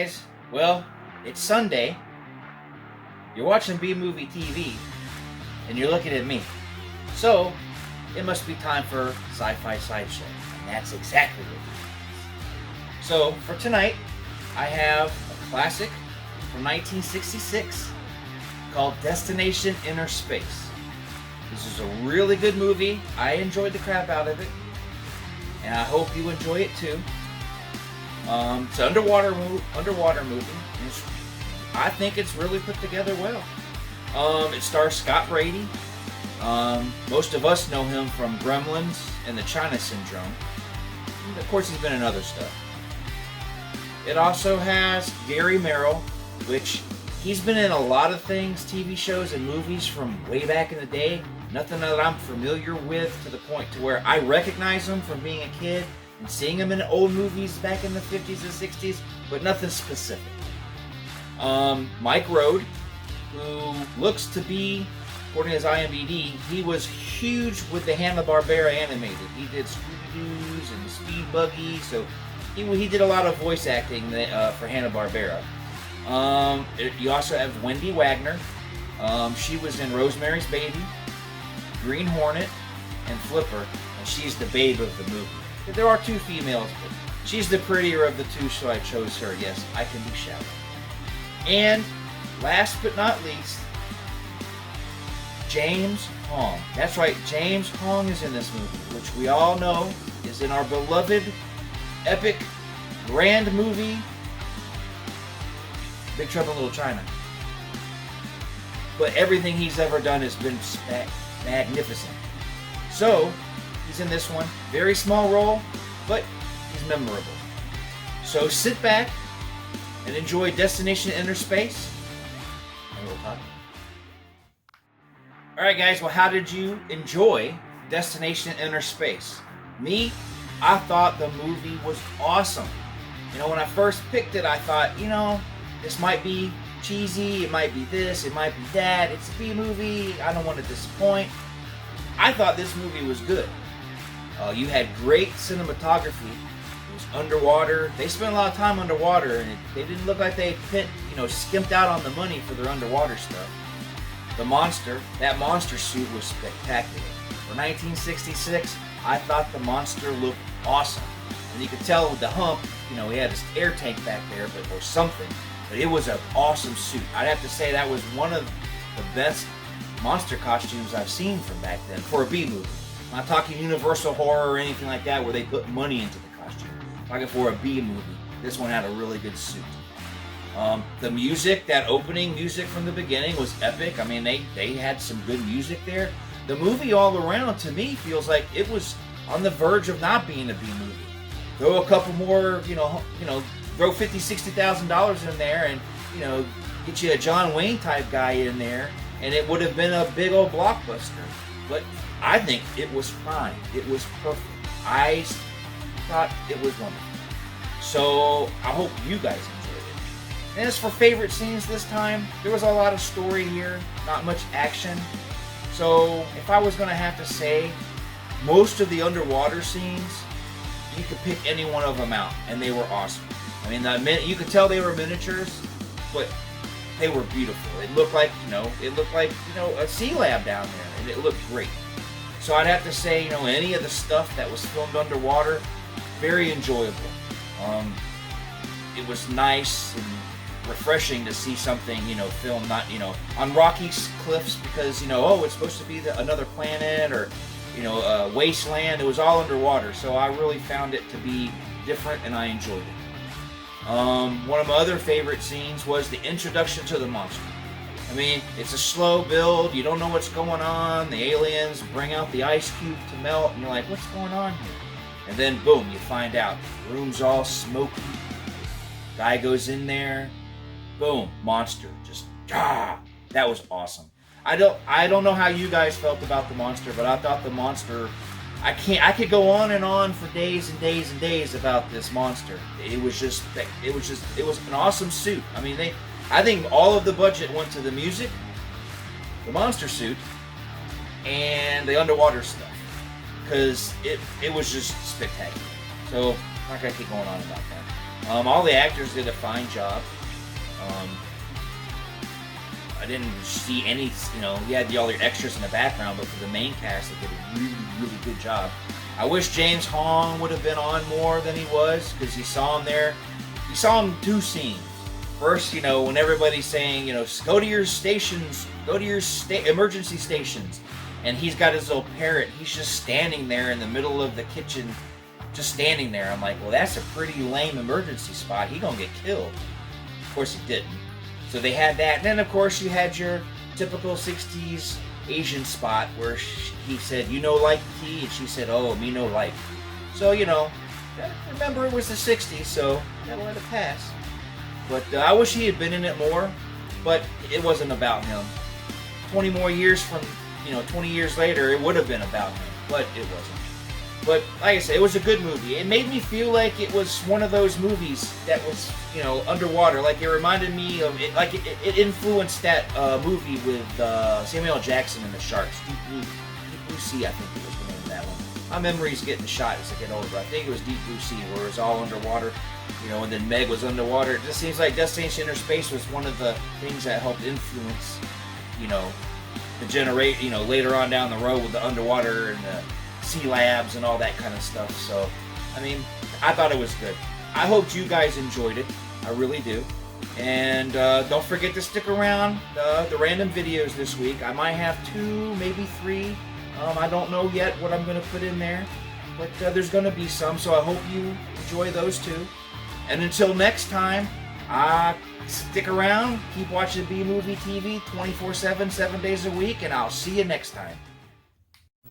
guys. Well, it's Sunday. You're watching B-Movie TV, and you're looking at me. So, it must be time for Sci-Fi Sideshow. And that's exactly what it is. So, for tonight, I have a classic from 1966 called Destination Inner Space. This is a really good movie. I enjoyed the crap out of it, and I hope you enjoy it too. It's an underwater movie. I think it's really put together well. It stars Scott Brady. Most of us know him from Gremlins and the China Syndrome. And of course, he's been in other stuff. It also has Gary Merrill, which he's been in a lot of things, TV shows and movies from way back in the day. Nothing that I'm familiar with to the point to where I recognize him from being a kid and seeing him in old movies back in the 50s and 60s, but nothing specific. Mike Road, who looks to be, according to his IMDb, he was huge with the Hanna-Barbera animated. He did Scooby-Doo's and Speed Buggy, so he did a lot of voice acting for Hanna-Barbera. You also have Wendy Wagner. She was in Rosemary's Baby, Green Hornet, and Flipper, and she's the babe of the movie. There are two females, but she's the prettier of the two, so I chose her. Yes, I can be shallow. And last but not least, James Hong. That's right, James Hong is in this movie, which we all know is in our beloved, epic, grand movie, Big Trouble in Little China. But everything he's ever done has been magnificent. So, he's in this one. Very small role, but he's memorable. So sit back and enjoy Destination Inner Space, and we'll talk. Alright guys, well, how did you enjoy Destination Inner Space? Me, I thought the movie was awesome. You know, when I first picked it, I thought, you know, this might be cheesy, it might be this, it might be that, it's a B-movie, I don't want to disappoint. I thought this movie was good. You had great cinematography. It was underwater. They spent a lot of time underwater, and they didn't look like they skimped out on the money for their underwater stuff. The monster, that monster suit was spectacular. For 1966, I thought the monster looked awesome. And you could tell with the hump, he had his air tank back there, or something. But it was an awesome suit. I'd have to say that was one of the best monster costumes I've seen from back then for a B movie. I'm not talking Universal Horror or anything like that where they put money into the costume. I'm talking for a B movie. This one had a really good suit. The music, that opening music from the beginning was epic. I mean, they had some good music there. The movie all around, to me, feels like it was on the verge of not being a B movie. Throw a couple more, throw $50,000, $60,000 in there and, get you a John Wayne type guy in there, and it would have been a big old blockbuster. But I think it was fine. It was perfect. I thought it was wonderful. So I hope you guys enjoyed it. And as for favorite scenes this time, there was a lot of story here, not much action. So if I was going to have to say, most of the underwater scenes, you could pick any one of them out, and they were awesome. I mean, you could tell they were miniatures, but they were beautiful. It looked like, a sea lab down there, and it looked great. So I'd have to say, any of the stuff that was filmed underwater, very enjoyable. It was nice and refreshing to see something, filmed not, on rocky cliffs because, it's supposed to be another planet or, a wasteland. It was all underwater, so I really found it to be different, and I enjoyed it. One of my other favorite scenes was the introduction to the monster. I mean, it's a slow build. You don't know what's going on. The aliens bring out the ice cube to melt, and you're like, what's going on here? And then, boom, you find out. The room's all smoky. Guy goes in there. Boom, monster. Just, that was awesome. I don't know how you guys felt about the monster, but I thought the monster, I could go on and on for days and days and days about this monster. It was an awesome suit. I mean, I think all of the budget went to the music, the monster suit, and the underwater stuff, because it was just spectacular. So I'm not gonna keep going on about that. All the actors did a fine job. I didn't see any, you had all your extras in the background, but for the main cast, they did a really, really good job. I wish James Hong would have been on more than he was, because you saw him there. You saw him 2 scenes. First, when everybody's saying, go to your stations, go to your emergency stations. And he's got his little parrot. He's just standing there in the middle of the kitchen, just standing there. I'm like, well, that's a pretty lame emergency spot. He gonna get killed. Of course he didn't. So they had that. And then, of course, you had your typical 60s Asian spot where he said, like tea? And she said, oh, me no like. So, remember it was the 60s, so gotta let it pass. But I wish he had been in it more, but it wasn't about him. 20 more years from, 20 years later, it would have been about him, but it wasn't. But like I said, it was a good movie. It made me feel like it was one of those movies that was, underwater. Like it reminded me of it. Like it influenced that movie with Samuel L. Jackson and the Sharks. Deep Blue Sea, I think it was the name of that one. My memory's getting shot as I get older. I think it was Deep Blue Sea, where it was all underwater. And then Meg was underwater. It just seems like Destination Inner Space was one of the things that helped influence, the generate. Later on down the road with the underwater and the sea labs and all that kind of stuff. So, I thought it was good. I hope you guys enjoyed it. I really do. And don't forget to stick around the random videos this week. I might have 2, maybe 3. I don't know yet what I'm going to put in there. But there's going to be some, so I hope you enjoy those too. And until next time, stick around. Keep watching B-Movie TV 24/7, 7 days a week, and I'll see you next time.